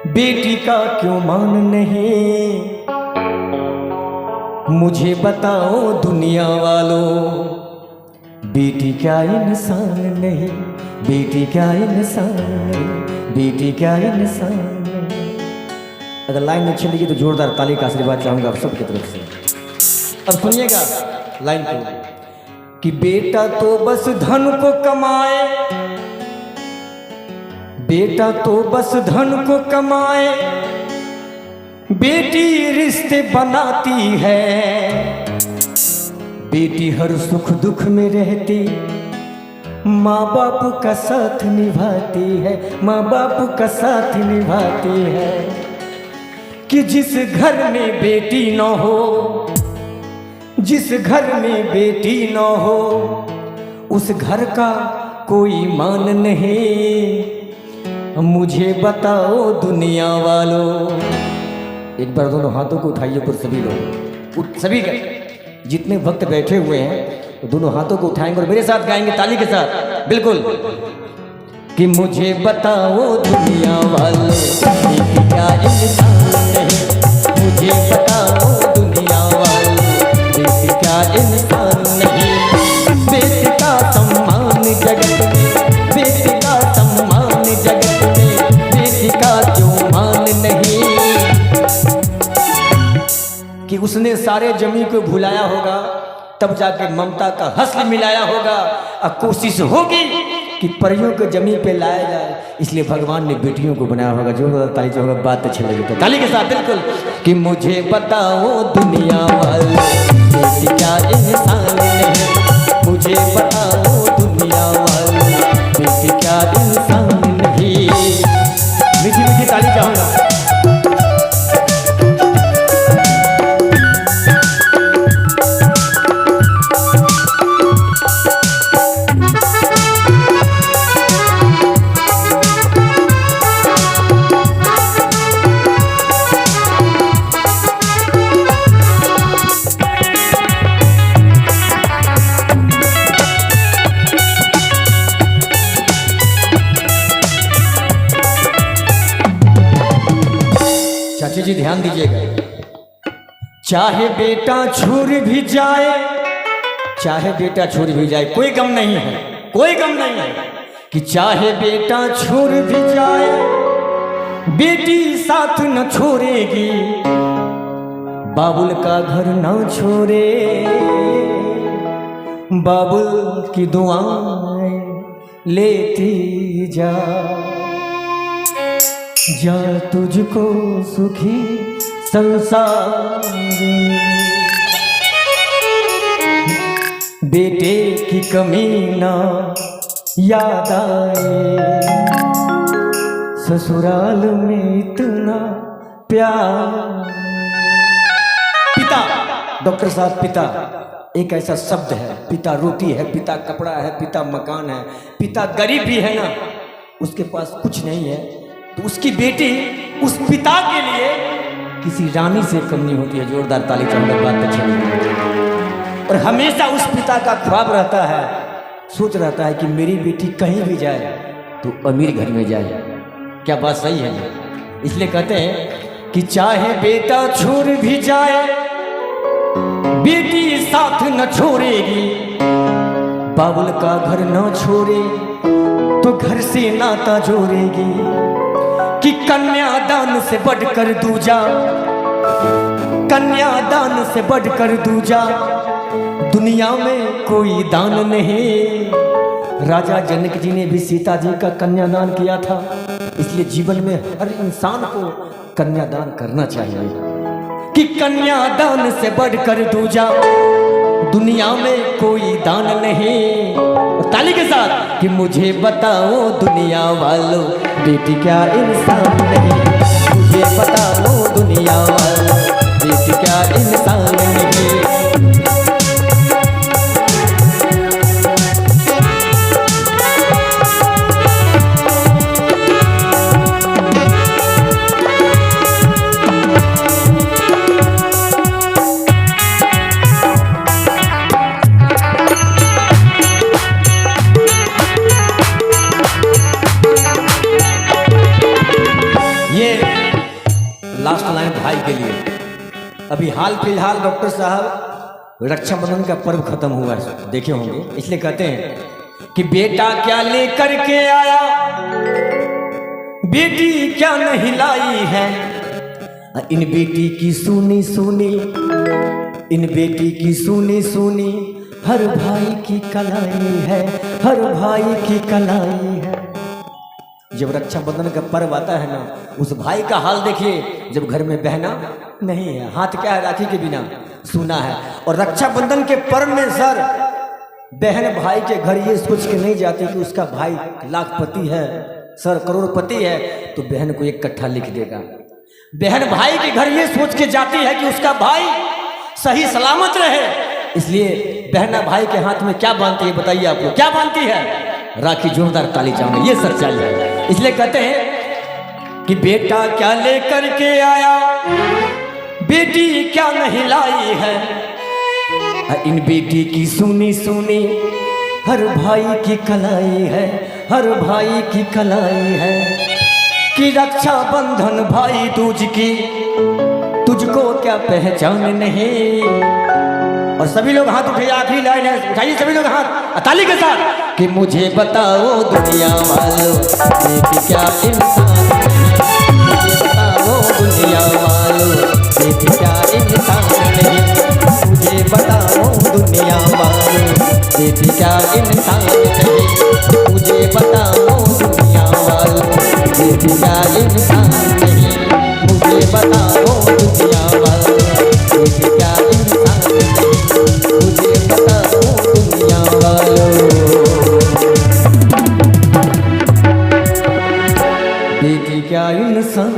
बेटी का क्यों मान नहीं, मुझे बताओ दुनिया वालों। बेटी क्या इंसान नहीं, बेटी क्या इंसान नहीं, बेटी क्या इंसान नहीं। अगर लाइन में चलेगी तो जोरदार ताली का आशीर्वाद चाहूंगा आप सबकी तरफ से। अब सुनिएगा लाइन को कि बेटा तो बस धन को कमाए, बेटा तो बस धन को कमाए, बेटी रिश्ते बनाती है। बेटी हर सुख दुख में रहती, माँ बाप का साथ निभाती है, माँ बाप का साथ निभाती है। कि जिस घर में बेटी न हो, जिस घर में बेटी न हो, उस घर का कोई मान नहीं। मुझे बताओ दुनिया वालों। एक बार दोनों हाथों को उठाइए पर सभी लोग, सभी का जितने भक्त बैठे हुए हैं तो दोनों हाथों को उठाएंगे और मेरे साथ गाएंगे ताली के साथ। बिल्कुल कि मुझे बताओ दुनिया वालों, बेटी क्या इंसान नहीं, मुझे बताओ दुनिया वालों, बेटी क्या इंसान नहीं। बेटी का सम्मान जगत में, बेटी का सम्मान जगत में, बेटी का क्यों मान नहीं। कि उसने सारे जमी को भुलाया होगा, तब जाके ममता का हस्ल मिलाया होगा। अब कोशिश होगी कि परियों को जमी पे लाया जाए, इसलिए भगवान ने बेटियों को बनाया होगा। जो ताली होगा बात अच्छी लगी तो ताली के साथ। बिल्कुल कि मुझे बताओ दुनिया वालों, बेटी क्या इंसान नहीं, मुझे बताओ दुनिया वालों, बेटी क्या इंसान नहीं। मीठी मीठी ताली चाहूंगा। चाची जी ध्यान दीजिएगा, चाहे बेटा छूट भी जाए, चाहे बेटा छूट भी जाए, कोई गम नहीं है, कोई गम नहीं है। कि चाहे बेटा छूट भी जाए, बेटी साथ न छोड़ेगी, बाबुल का घर न छोड़े, बाबुल की दुआएं लेती जा, जा तुझको सुखी संसार। बेटे की कमी ना याद आए, ससुराल में इतना प्यार। पिता, डॉक्टर साहब, पिता एक ऐसा शब्द है। पिता रोटी है, पिता कपड़ा है, पिता मकान है, पिता गरीब भी है ना, उसके पास कुछ नहीं है, तो उसकी बेटी उस पिता के लिए किसी रानी से कम नहीं होती है। जोरदार ताली चाहूंगा, बात अच्छी है। और हमेशा उस पिता का ख्वाब रहता है, सोच रहता है कि मेरी बेटी कहीं भी जाए तो अमीर घर में जाए। क्या बात सही है? इसलिए कहते हैं कि चाहे बेटा छोड़ भी जाए, बेटी साथ न छोड़ेगी, बाबुल का घर न छोड़े तो घर से नाता जोड़ेगी। कि कन्यादान से बढ़कर दूजा, कन्यादान से बढ़कर दूजा, दुनिया में कोई दान नहीं। राजा जनक जी ने भी सीता जी का कन्यादान किया था, इसलिए जीवन में हर इंसान को कन्यादान करना चाहिए। कि कन्यादान से बढ़कर दूजा, दुनिया में कोई दान नहीं। और ताली के साथ कि मुझे बताओ दुनिया वालों, बेटी क्या इंसान नहीं, मुझे बताओ दुनिया वालों, बेटी क्या इंसान नहीं। ये लास्ट लाइन भाई के लिए। अभी हाल फिलहाल डॉक्टर साहब रक्षाबंधन का पर्व खत्म हुआ है, देखे होंगे, इसलिए कहते हैं कि बेटा क्या लेकर के आया, बेटी क्या नहीं लाई है, इन बेटी की सुनी सुनी, इन बेटी की सुनी सुनी, हर भाई की कलाई है, हर भाई की कलाई है। जब रक्षाबंधन का पर्व आता है ना, उस भाई का हाल देखिए जब घर में बहना नहीं है, हाथ क्या है राखी के बिना, सुना है। और रक्षाबंधन के पर्व में सर बहन भाई के घर ये सोच के नहीं जाती कि उसका भाई लाखपति है, सर करोड़पति है, तो बहन को एक कट्ठा लिख देगा। बहन भाई के घर ये सोच के जाती है कि उसका भाई सही सलामत रहे, इसलिए बहना भाई के हाथ में क्या बांधती है बताइए आपको, क्या बांधती है? राखी। जोरदार ताली चाहूंगा, ये सच्चाई है। इसलिए कहते हैं कि बेटा क्या लेकर के आया, बेटी क्या नहीं लाई है, इन बेटी की सुनी सुनी, हर भाई की कलाई है, हर भाई की कलाई है। कि रक्षा बंधन भाई दूज की, तुझको क्या पहचान नहीं। और सभी लोग हाथ उठाइए, आखिरी लाइन है, उठाइए सभी लोग हाथ ताली के साथ। कि मुझे बताओ दुनिया वालों, बेटी क्या इंसान नहीं, मुझे बताओ दुनिया वालों, बेटी क्या इंसान नहीं, मुझे बताओ दुनिया वालों, बेटी क्या इंसान नहीं, मुझे बताओ दुनिया वालों, बेटी क्या इंसान नहीं, मुझे बताओ दुनिया वालों, बेटी क्या इंसान नहीं, मुझे बताओ दुनिया वालों, बेटी क्या इंसान।